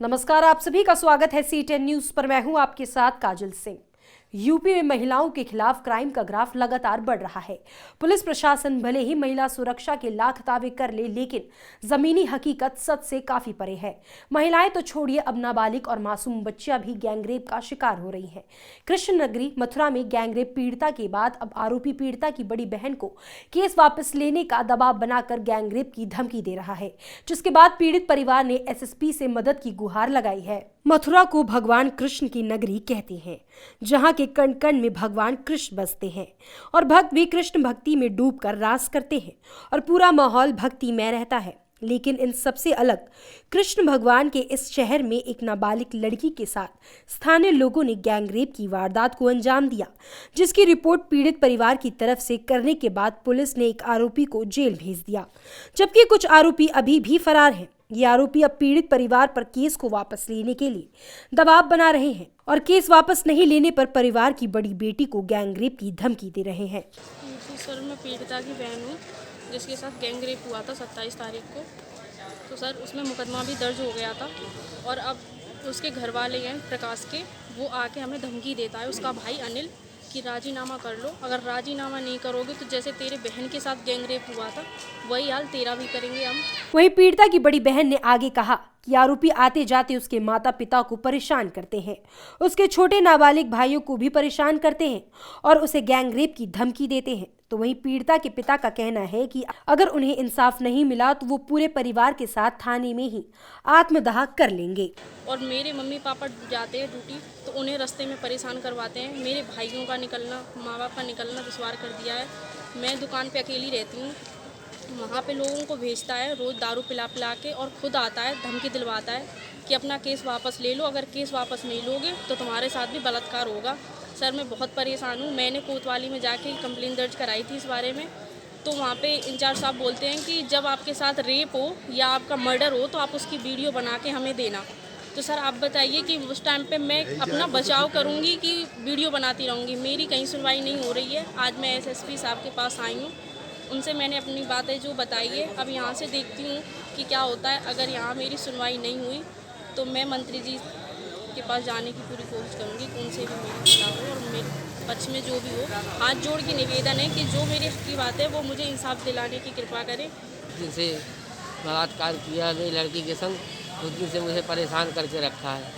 नमस्कार, आप सभी का स्वागत है C10 न्यूज पर। मैं हूं आपके साथ काजल सिंह। यूपी में महिलाओं के खिलाफ क्राइम का ग्राफ लगातार बढ़ रहा है। पुलिस प्रशासन भले ही महिला सुरक्षा के लाख दावे कर ले, लेकिन जमीनी हकीकत सच से काफी परे है। महिलाएं तो छोड़िए, अब नाबालिग और मासूम बच्चियां भी गैंगरेप का शिकार हो रही हैं। कृष्णनगरी मथुरा में गैंगरेप पीड़िता के बाद अब आरोपी पीड़िता की बड़ी बहन को केस वापस लेने का दबाव बनाकर गैंगरेप की धमकी दे रहा है, जिसके बाद पीड़ित परिवार ने एसएसपी से मदद की गुहार लगाई है। मथुरा को भगवान कृष्ण की नगरी कहते हैं, जहां के कण कण में भगवान कृष्ण बसते हैं और भक्त भी कृष्ण भक्ति में डूबकर रास करते हैं और पूरा माहौल भक्ति में रहता है। लेकिन इन सबसे अलग कृष्ण भगवान के इस शहर में एक नाबालिग लड़की के साथ स्थानीय लोगों ने गैंगरेप की वारदात को अंजाम दिया, जिसकी रिपोर्ट पीड़ित परिवार की तरफ से करने के बाद पुलिस ने एक आरोपी को जेल भेज दिया, जबकि कुछ आरोपी अभी भी फरार हैं। ये आरोपी अब पीड़ित परिवार पर केस को वापस लेने के लिए दबाव बना रहे हैं और केस वापस नहीं लेने पर परिवार की बड़ी बेटी को गैंगरेप की धमकी दे रहे हैं। जी सर, मैं पीड़िता की बहन हूँ जिसके साथ गैंगरेप हुआ था 27 तारीख को। तो सर उसमें मुकदमा भी दर्ज हो गया था और अब उसके घर वाले हैं प्रकाश के, वो आके हमें धमकी देता है, उसका भाई अनिल, कि राजीनामा कर लो। अगर राजीनामा नहीं करोगे तो जैसे तेरे बहन के साथ गैंगरेप हुआ था वही हाल तेरा भी करेंगे हम। वहीं पीड़िता की बड़ी बहन ने आगे कहा कि आरोपी आते जाते उसके माता पिता को परेशान करते हैं, उसके छोटे नाबालिग भाइयों को भी परेशान करते हैं और उसे गैंगरेप की धमकी देते हैं। तो वहीं पीड़िता के पिता का कहना है कि अगर उन्हें इंसाफ नहीं मिला तो वो पूरे परिवार के साथ थाने में ही आत्मदाह कर लेंगे। और मेरे मम्मी पापा जाते हैं ड्यूटी तो उन्हें रास्ते में परेशान करवाते हैं। मेरे भाइयों का निकलना, माँ बाप का निकलना दुश्वार कर दिया है। मैं दुकान पे अकेली रहती हूँ, वहाँ पे लोगों को भेजता है रोज़ दारू पिला पिला के, और खुद आता है धमकी दिलवाता है कि अपना केस वापस ले लो, अगर केस वापस नहीं लोगे तो तुम्हारे साथ भी बलात्कार होगा। सर मैं बहुत परेशान हूँ। मैंने कोतवाली में जाके कंप्लेन दर्ज कराई थी इस बारे में, तो वहाँ पे इंचार्ज साहब बोलते हैं कि जब आपके साथ रेप हो या आपका मर्डर हो तो आप उसकी वीडियो बना के हमें देना। तो सर आप बताइए कि उस टाइम पे मैं अपना बचाव करूँगी कि वीडियो बनाती रहूँगी? मेरी कहीं सुनवाई नहीं हो रही है। आज मैं एसएसपी साहब के पास आई हूँ, उनसे मैंने अपनी बातें जो बताई है, अब यहाँ से देखती हूँ कि क्या होता है। अगर यहाँ मेरी सुनवाई नहीं हुई तो मैं मंत्री जी के पास जाने की पूरी कोशिश करूँगी कि उनसे भी मेरी खिलाफ हो और मेरे पक्ष में जो भी हो। हाथ जोड़ के निवेदन है कि जो मेरे हक की बात है वो मुझे इंसाफ दिलाने की कृपा करें। जिनसे बलात्कार किया मेरी लड़की के संग, उस दिन से मुझे परेशान करके रखा है।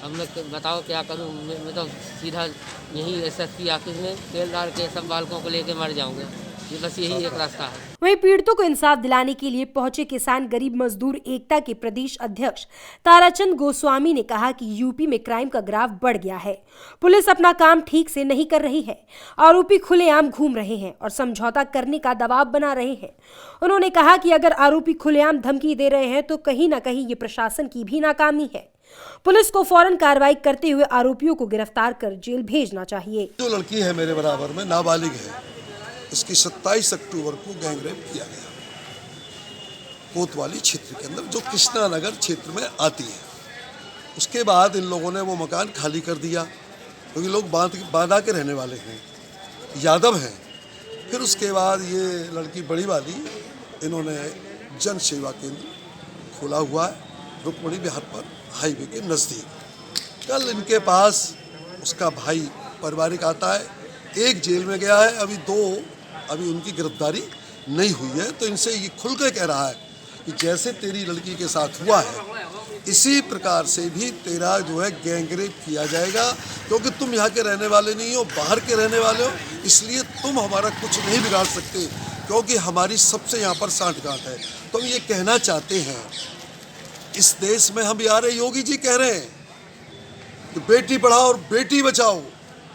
अब मैं बताओ क्या करूं? मैं तो सीधा यही एसएसपी ऑफिस में तेल डाल के सब बालकों को लेके मर जाऊंगा। ये बस यही एक रास्ता है। वहीं पीड़ितों को इंसाफ दिलाने के लिए पहुंचे किसान गरीब मजदूर एकता के प्रदेश अध्यक्ष ताराचंद गोस्वामी ने कहा कि यूपी में क्राइम का ग्राफ बढ़ गया है। पुलिस अपना काम ठीक से नहीं कर रही है। आरोपी खुलेआम घूम रहे हैं और समझौता करने का दबाव बना रहे हैं। उन्होंने कहा कि अगर आरोपी खुलेआम धमकी दे रहे हैं तो कहीं ना कहीं ये प्रशासन की भी नाकामी है। पुलिस को फौरन कार्रवाई करते हुए आरोपियों को गिरफ्तार कर जेल भेजना चाहिए। जो लड़की है मेरे बराबर में, नाबालिग है, इसकी 27 अक्टूबर को गैंगरेप किया गया कोतवाली क्षेत्र के अंदर, जो कृष्णा नगर क्षेत्र में आती है। उसके बाद इन लोगों ने वो मकान खाली कर दिया क्योंकि लोग बांधा के रहने वाले हैं, यादव हैं। फिर उसके बाद ये लड़की बड़ी वाली, इन्होंने जन सेवा केंद्र खोला हुआ है रुक्मणी विहार पर, हाईवे के नज़दीक। कल इनके पास उसका भाई पारिवारिक आता है, एक जेल में गया है, अभी उनकी गिरफ्तारी नहीं हुई है। तो इनसे ये खुल के कह रहा है कि जैसे तेरी लड़की के साथ हुआ है इसी प्रकार से भी तेरा जो है गैंगरेप किया जाएगा, क्योंकि तुम यहाँ के रहने वाले नहीं हो, बाहर के रहने वाले हो, इसलिए तुम हमारा कुछ नहीं बिगाड़ सकते, क्योंकि हमारी सबसे यहाँ पर सांठगांठ है। तो हम ये कहना चाहते हैं, इस देश में हम यार योगी जी कह रहे हैं कि बेटी पढ़ाओ और बेटी बचाओ,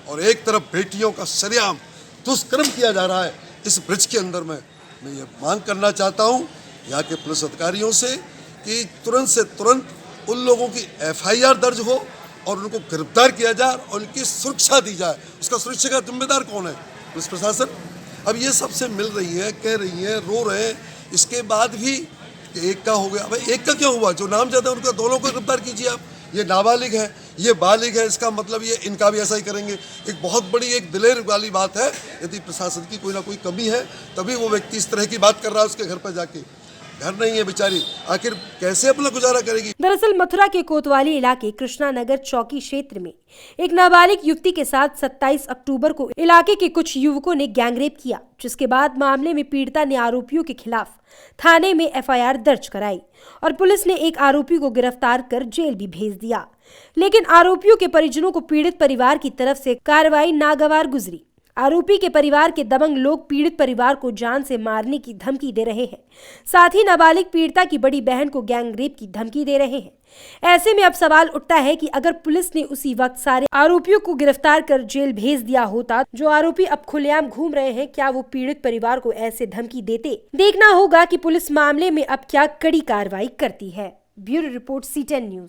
और एक तरफ बेटियों का सरेआम दुष्कर्म किया जा रहा है इस ब्रिज के अंदर में। मैं ये मांग करना चाहता हूँ यहाँ के पुलिस अधिकारियों से कि तुरंत से तुरंत उन लोगों की एफआईआर दर्ज हो और उनको गिरफ्तार किया जाए और उनकी सुरक्षा दी जाए। उसका सुरक्षा का जिम्मेदार कौन है? पुलिस प्रशासन। अब ये सबसे मिल रही है, कह रही है, रो रहे हैं, इसके बाद भी एक का हो गया। भाई एक का क्यों हुआ? जो नाम ज्यादा उनका दोनों को गिरफ्तार कीजिए आप। ये नाबालिग है, ये बालिग है, इसका मतलब ये इनका भी ऐसा ही करेंगे। एक बहुत बड़ी एक दिलेर वाली बात है। यदि प्रशासन की कोई ना कोई कमी है तभी वो व्यक्ति इस तरह की बात कर रहा है उसके घर पर जाके। घर नहीं है बेचारी, आखिर कैसे अपना गुजारा करेगी। दरअसल मथुरा के कोतवाली इलाके कृष्णा नगर चौकी क्षेत्र में एक नाबालिग युवती के साथ 27 अक्टूबर को इलाके के कुछ युवकों ने गैंगरेप किया, जिसके बाद मामले में पीड़िता ने आरोपियों के खिलाफ थाने में एफआईआर दर्ज कराई और पुलिस ने एक आरोपी को गिरफ्तार कर जेल भी भेज दिया। लेकिन आरोपियों के परिजनों को पीड़ित परिवार की तरफ से कार्रवाई नागवार गुजरी। आरोपी के परिवार के दबंग लोग पीड़ित परिवार को जान से मारने की धमकी दे रहे हैं, साथ ही नाबालिग पीड़िता की बड़ी बहन को गैंगरेप की धमकी दे रहे हैं। ऐसे में अब सवाल उठता है कि अगर पुलिस ने उसी वक्त सारे आरोपियों को गिरफ्तार कर जेल भेज दिया होता, जो आरोपी अब खुलेआम घूम रहे हैं, क्या वो पीड़ित परिवार को ऐसे धमकी देते? देखना होगा कि पुलिस मामले में अब क्या कड़ी कार्रवाई करती है। Bureau report C10 news.